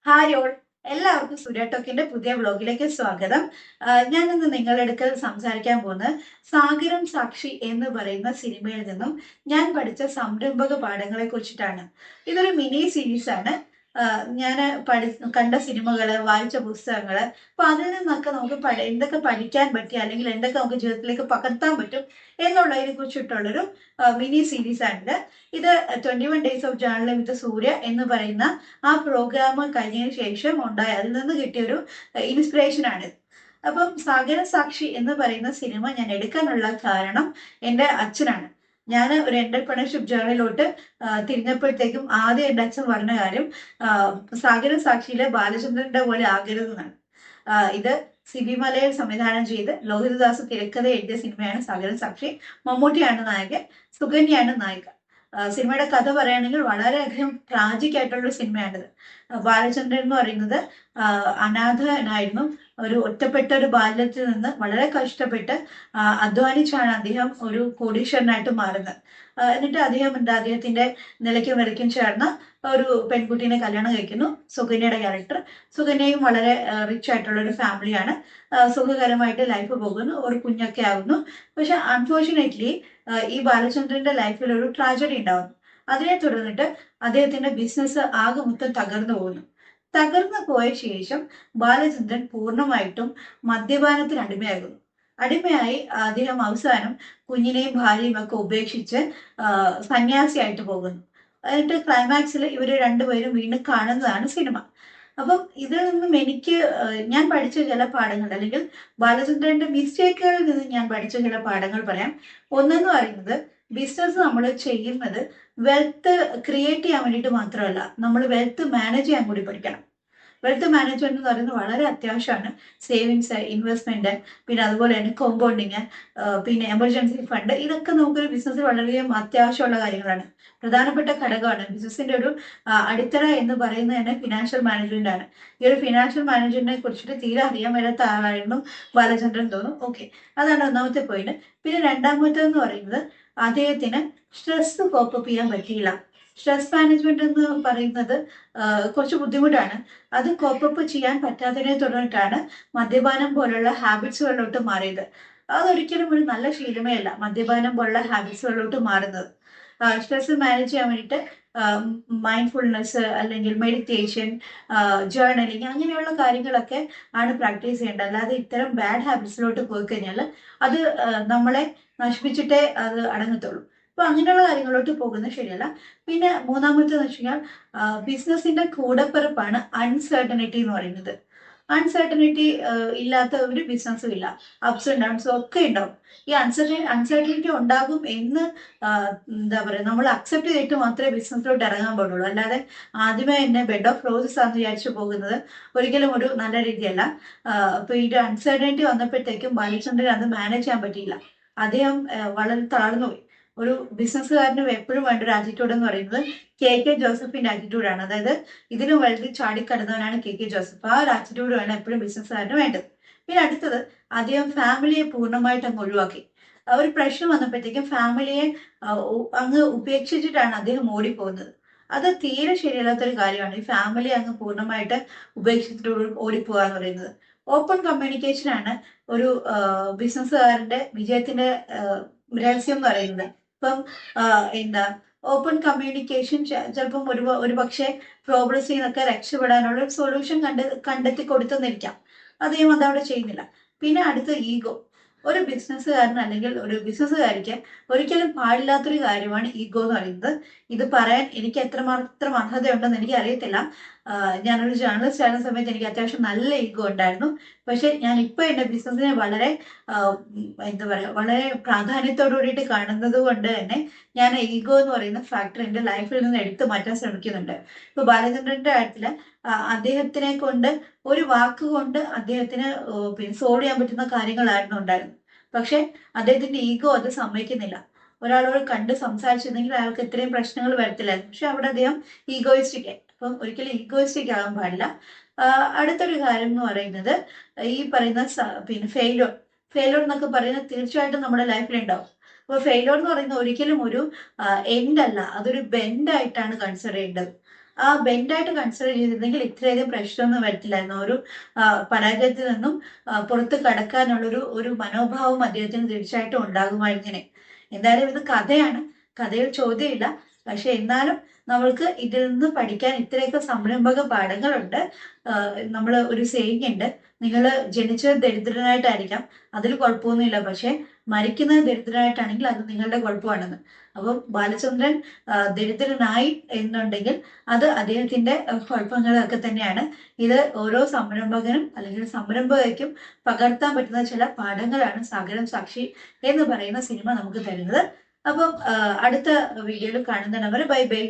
Hi all, എല്ലാവർക്കും സൂര്യ ടോക്കിന്റെ പുതിയ വ്ലോഗിലേക്ക് സ്വാഗതം. ഞാൻ ഇന്ന് നിങ്ങളുടെ അടുക്കൽ സംസാരിക്കാൻ പോകുന്നത് സാഗരം സാക്ഷി എന്ന് പറയുന്ന സിനിമയിൽ നിന്നും ഞാൻ പഠിച്ച സംരംഭക പാഠങ്ങളെ കുറിച്ചിട്ടാണ്. ഇതൊരു മിനി സീരീസ് ആണ്. ഞാൻ കണ്ട സിനിമകള്, വായിച്ച പുസ്തകങ്ങള്, അപ്പൊ അതിൽ നിന്നൊക്കെ നമുക്ക് എന്തൊക്കെ പഠിക്കാൻ പറ്റി, അല്ലെങ്കിൽ എന്തൊക്കെ നമുക്ക് ജീവിതത്തിലേക്ക് പകർത്താൻ പറ്റും എന്നുള്ളതിനെ കുറിച്ചിട്ടുള്ളൊരു മിനി സീരീസ് ആണിത്. ഇത് 21 ഡേയ്സ് ഓഫ് ജേർണലിംഗ് വിത്ത് സൂര്യ എന്ന് പറയുന്ന ആ പ്രോഗ്രാം കഴിഞ്ഞതിന് ശേഷം ഉണ്ടായ അതിൽ നിന്ന് കിട്ടിയൊരു ഇൻസ്പിറേഷൻ ആണ്. അപ്പം സാഗര സാക്ഷി എന്ന് പറയുന്ന സിനിമ ഞാൻ എടുക്കാനുള്ള കാരണം എൻ്റെ അച്ഛനാണ്. ഞാൻ ഒരു എന്റർപ്രണർഷിപ്പ് ജേർണിലോട്ട് തിരിഞ്ഞപ്പോഴത്തേക്കും ആദ്യം എൻ്റെ അച്ഛൻ പറഞ്ഞ കാര്യം സാഗര സാക്ഷിയിലെ ബാലചന്ദ്രന്റെ പോലെ ആകരുതെന്നാണ്. ഇത് സിബി മലയിൽ സംവിധാനം ചെയ്ത് ലോഹിതദാസ് തിരക്കഥ എഴുതിയ സിനിമയാണ് സാഗര സാക്ഷി. മമ്മൂട്ടിയാണ് നായകൻ, സുകന്യയാണ് നായിക. സിനിമയുടെ കഥ പറയുകയാണെങ്കിൽ വളരെയധികം ട്രാജിക് ആയിട്ടുള്ള സിനിമയാണിത്. ബാലചന്ദ്രൻ എന്ന് പറയുന്നത് അനാഥനായിരുന്നു. ഒരു ഒറ്റപ്പെട്ട ഒരു ബാല്യത്തിൽ നിന്ന് വളരെ കഷ്ടപ്പെട്ട് അധ്വാനിച്ചാണ് അദ്ദേഹം ഒരു കോടീശ്വരനായിട്ട് മാറുന്നത്. എന്നിട്ട് അദ്ദേഹത്തിന്റെ നിലയ്ക്കും വിലയ്ക്കും ചേർന്ന ഒരു പെൺകുട്ടീനെ കല്യാണം കഴിക്കുന്നു, സുകന്യയുടെ ക്യാരക്ടർ. സുകന്യയും വളരെ റിച്ച് ആയിട്ടുള്ള ഒരു ഫാമിലിയാണ്. സുഖകരമായിട്ട് ലൈഫ് പോകുന്നു, ഒരു കുഞ്ഞൊക്കെ ആകുന്നു. പക്ഷെ അൺഫോർച്ചുനേറ്റ്ലി ഈ ബാലചന്ദ്രന്റെ ലൈഫിൽ ഒരു ട്രാജഡി ഉണ്ടാവുന്നു. അതിനെ തുടർന്നിട്ട് അദ്ദേഹത്തിന്റെ ബിസിനസ് ആകെ മൊത്തം തകർന്നു പോകുന്നു. തകർന്നു പോയ ശേഷം ബാലചന്ദ്രൻ പൂർണ്ണമായിട്ടും മദ്യപാനത്തിന് അടിമയാകുന്നു. അടിമയായി അദ്ദേഹം അവസാനം കുഞ്ഞിനെയും ഭാര്യയും ഒക്കെ ഉപേക്ഷിച്ച് സന്യാസിയായിട്ട് പോകുന്നു. എന്നിട്ട് ക്ലൈമാക്സിൽ ഇവര് രണ്ടുപേരും വീണ്ടും കാണുന്നതാണ് സിനിമ. അപ്പം ഇതിൽ നിന്നും എനിക്ക് ഞാൻ പഠിച്ച ചില പാഠങ്ങൾ, അല്ലെങ്കിൽ ബാലചന്ദ്രന്റെ മിസ്റ്റേക്കുകളിൽ നിന്ന് ഞാൻ പഠിച്ച ചില പാഠങ്ങൾ പറയാം. ഒന്നെന്ന് പറയുന്നത്, ബിസിനസ് നമ്മൾ ചെയ്യുന്നത് വെൽത്ത് ക്രിയേറ്റ് ചെയ്യാൻ വേണ്ടിയിട്ട് മാത്രമല്ല, നമ്മൾ വെൽത്ത് മാനേജ് ചെയ്യാൻ കൂടി പഠിക്കണം. വെൽത്ത് മാനേജ്മെന്റ് എന്ന് പറയുന്നത് വളരെ അത്യാവശ്യമാണ്. സേവിങ്സ്, ഇൻവെസ്റ്റ്മെന്റ്, പിന്നെ അതുപോലെ തന്നെ കോമ്പൗണ്ടിങ്, പിന്നെ എമർജൻസി ഫണ്ട്, ഇതൊക്കെ നമുക്കൊരു ബിസിനസ്സിൽ വളരെയധികം അത്യാവശ്യമുള്ള കാര്യങ്ങളാണ്. പ്രധാനപ്പെട്ട ഘടകമാണ്. ബിസിനസിന്റെ ഒരു അടിത്തറ എന്ന് പറയുന്നത് തന്നെ ഫിനാൻഷ്യൽ മാനേജ്മെന്റ് ആണ്. ഈ ഒരു ഫിനാൻഷ്യൽ മാനേജ്മെന്റിനെ കുറിച്ചിട്ട് തീരെ അറിയാൻ വരാത്ത ആളായിരുന്നു ബാലചന്ദ്രൻ തോന്നും. ഓക്കെ, അതാണ് ഒന്നാമത്തെ പോയിന്റ്. പിന്നെ രണ്ടാമത്തേന്ന് പറയുന്നത്, അദ്ദേഹത്തിന് സ്ട്രെസ് കോപ്പ് ചെയ്യാൻ പറ്റിയില്ല. സ്ട്രെസ് മാനേജ്മെന്റ് എന്ന് പറയുന്നത് കുറച്ച് ബുദ്ധിമുട്ടാണ്. അത് കോപ്പപ്പ് ചെയ്യാൻ പറ്റാത്തതിനെ തുടർന്നിട്ടാണ് മദ്യപാനം പോലുള്ള ഹാബിറ്റ്സുകളിലോട്ട് മാറിയത്. അതൊരിക്കലും ഒരു നല്ല ശീലമേ അല്ല, മദ്യപാനം പോലുള്ള ഹാബിറ്റ്സുകളിലോട്ട് മാറുന്നത്. സ്ട്രെസ് മാനേജ് ചെയ്യാൻ വേണ്ടിയിട്ട് മൈൻഡ്ഫുൾനെസ്, അല്ലെങ്കിൽ മെഡിറ്റേഷൻ, ജേർണലിങ്, അങ്ങനെയുള്ള കാര്യങ്ങളൊക്കെ ആണ് പ്രാക്ടീസ് ചെയ്യേണ്ടത്. അല്ലാതെ ഇത്തരം ബാഡ് ഹാബിറ്റ്സിലോട്ട് പോയി കഴിഞ്ഞാൽ അത് നമ്മളെ നശിപ്പിച്ചിട്ടേ അത് അടങ്ങത്തുള്ളൂ. അപ്പൊ അങ്ങനെയുള്ള കാര്യങ്ങളിലോട്ട് പോകുന്നത് ശരിയല്ല. പിന്നെ മൂന്നാമത്തേന്ന് വെച്ച് കഴിഞ്ഞാൽ, ബിസിനസിന്റെ കൂടപ്പിറപ്പാണ് അൺസർട്ടനിറ്റി എന്ന് പറയുന്നത്. അൺസർട്ടനിറ്റി ഇല്ലാത്ത ഒരു ബിസിനസ്സും ഇല്ല. അപ്സ് ആൻഡ് ഡൗൺസും ഒക്കെ ഉണ്ടാവും. ഈ അൺസർട്ടനിറ്റി ഉണ്ടാകും എന്ന് എന്താ പറയുക, നമ്മൾ അക്സെപ്റ്റ് ചെയ്തിട്ട് മാത്രമേ ബിസിനസ്സിലോട്ട് ഇറങ്ങാൻ പാടുള്ളൂ. അല്ലാതെ ആദ്യമേ തന്നെ ബെഡ് ഓഫ് റോസസ് ആണെന്ന് വിചാരിച്ചു പോകുന്നത് ഒരിക്കലും ഒരു നല്ല രീതിയല്ല. അപ്പൊ ഈ അൺസർട്ടനിറ്റി വന്നപ്പോഴത്തേക്കും ബാലചന്ദ്രൻ അത് മാനേജ് ചെയ്യാൻ പറ്റിയില്ല. അദ്ദേഹം വളരെ തളർന്നുപോയി. ഒരു ബിസിനസ്സുകാരന് എപ്പോഴും വേണ്ട ഒരു ആറ്റിറ്റ്യൂഡ് എന്ന് പറയുന്നത് കെ ജോസഫിന്റെ ആറ്റിറ്റ്യൂഡാണ്. അതായത് ഇതിലും വലുത് ചാടിക്കടന്നവനാണ് കെ ജോസഫ്. ആ ഒരു ആറ്റിറ്റ്യൂഡ് വേണം എപ്പോഴും ബിസിനസ്സുകാരന് വേണ്ടത്. പിന്നെ അടുത്തത്, അദ്ദേഹം ഫാമിലിയെ പൂർണ്ണമായിട്ട് അങ്ങ് ഒഴിവാക്കി. ഒരു പ്രശ്നം വന്നപ്പോഴത്തേക്കും ഫാമിലിയെ അങ്ങ് ഉപേക്ഷിച്ചിട്ടാണ് അദ്ദേഹം ഓടിപ്പോകുന്നത്. അത് തീരെ ശരിയല്ലാത്തൊരു കാര്യമാണ്. ഈ ഫാമിലി അങ്ങ് പൂർണ്ണമായിട്ട് ഉപേക്ഷിച്ചിട്ട് ഓടിപ്പോവുക എന്ന് പറയുന്നത്. ഓപ്പൺ കമ്മ്യൂണിക്കേഷൻ ആണ് ഒരു ബിസിനസ്സുകാരന്റെ വിജയത്തിന്റെ രഹസ്യം എന്ന് പറയുന്നത്. ഇപ്പം എന്താ, ഓപ്പൺ കമ്മ്യൂണിക്കേഷൻ ചിലപ്പം ഒരു പക്ഷേ പ്രോബ്ലംസിൽ നിന്നൊക്കെ രക്ഷപ്പെടാനുള്ള ഒരു സൊല്യൂഷൻ കണ്ടെത്തി കൊടുത്തെന്നിരിക്കാം. അദ്ദേഹം അതവിടെ ചെയ്യുന്നില്ല. പിന്നെ അടുത്ത ഈഗോ. ഒരു ബിസിനസ്സുകാരൻ അല്ലെങ്കിൽ ഒരു ബിസിനസ്സുകാരിക്ക് ഒരിക്കലും പാടില്ലാത്തൊരു കാര്യമാണ് ഈഗോ എന്ന് പറയുന്നത്. ഇത് പറയാൻ എനിക്ക് എത്രമാത്രം അർഹതയുണ്ടെന്ന് എനിക്ക് അറിയത്തില്ല. ഞാനൊരു ജേർണലിസ്റ്റ് ആയിരുന്ന സമയത്ത് എനിക്ക് അത്യാവശ്യം നല്ല ഈഗോ ഉണ്ടായിരുന്നു. പക്ഷെ ഞാൻ ഇപ്പൊ എന്റെ ബിസിനസ്സിനെ വളരെ എന്താ പറയുക, വളരെ പ്രാധാന്യത്തോടു കൂടിയിട്ട് കാണുന്നത് കൊണ്ട് തന്നെ ഞാൻ ഈഗോ എന്ന് പറയുന്ന ഫാക്ടർ എന്റെ ലൈഫിൽ നിന്ന് എടുത്തു മാറ്റാൻ ശ്രമിക്കുന്നുണ്ട്. ഇപ്പൊ ബാലചന്ദ്രന്റെ കാര്യത്തില് അദ്ദേഹത്തിനെ കൊണ്ട് ഒരു വാക്കുകൊണ്ട് അദ്ദേഹത്തിന് പിന്നെ സോൾവ് ചെയ്യാൻ പറ്റുന്ന കാര്യങ്ങളായിരുന്നു ഉണ്ടായിരുന്നത്. പക്ഷെ അദ്ദേഹത്തിന്റെ ഈഗോ അത് സമ്മതിക്കുന്നില്ല. ഒരാളോട് കണ്ട് സംസാരിച്ചിരുന്നെങ്കിൽ അയാൾക്ക് ഇത്രയും പ്രശ്നങ്ങൾ വരത്തില്ലായിരുന്നു. പക്ഷെ അവിടെ അദ്ദേഹം ഈഗോയിസ്റ്റിക് ആയി. അപ്പം ഒരിക്കലും ഈഗോയിസ്റ്റിക് ആകാൻ പാടില്ല. അടുത്തൊരു കാര്യം എന്ന് പറയുന്നത്, ഈ പറയുന്ന പിന്നെ ഫെയിലോർ എന്നൊക്കെ പറയുന്നത് തീർച്ചയായിട്ടും നമ്മുടെ ലൈഫിൽ ഉണ്ടാവും. അപ്പൊ ഫെയിലോർ എന്ന് പറയുന്നത് ഒരിക്കലും ഒരു എൻഡ് അല്ല, അതൊരു ബെൻഡ് ആയിട്ടാണ് കൺസിഡർ ചെയ്യേണ്ടത്. ആ ബെൻഡായിട്ട് കൺസിഡർ ചെയ്തിരുന്നെങ്കിൽ ഇത്രയധികം പ്രശ്നമൊന്നും വരത്തില്ലായിരുന്നു. ഒരു പരാജയത്തിൽ നിന്നും പുറത്ത് കടക്കാനുള്ളൊരു മനോഭാവം അദ്ദേഹത്തിന് തീർച്ചയായിട്ടും ഉണ്ടാകുമായിരുന്നേനെ. എന്തായാലും ഇത് കഥയാണ്, കഥയിൽ ചോദ്യമില്ല. പക്ഷെ എന്നാലും നമ്മൾക്ക് ഇതിൽ നിന്ന് പഠിക്കാൻ ഇത്രയൊക്കെ സംരംഭക പാഠങ്ങളുണ്ട്. നമ്മൾ ഒരു സേയിങ് ഉണ്ട്, നിങ്ങൾ ജനിച്ചത് ദരിദ്രനായിട്ടായിരിക്കാം, അതിൽ കുഴപ്പമൊന്നുമില്ല, പക്ഷെ മരിക്കുന്നത് ദരിദ്രനായിട്ടാണെങ്കിൽ അത് നിങ്ങളുടെ കുഴപ്പമാണെന്ന്. അപ്പം ബാലചന്ദ്രൻ ദരിദ്രനായി എന്നുണ്ടെങ്കിൽ അത് അദ്ദേഹത്തിന്റെ കുഴപ്പങ്ങളൊക്കെ തന്നെയാണ്. ഇത് ഓരോ സംരംഭകനും അല്ലെങ്കിൽ സംരംഭകയ്ക്കും പകർത്താൻ പറ്റുന്ന ചില പാഠങ്ങളാണ് സാഗരം സാക്ഷി എന്ന് പറയുന്ന സിനിമ നമുക്ക് തരുന്നത്. അപ്പം അടുത്ത വീഡിയോയിൽ കാണുന്നവരെ ബൈ ബൈ.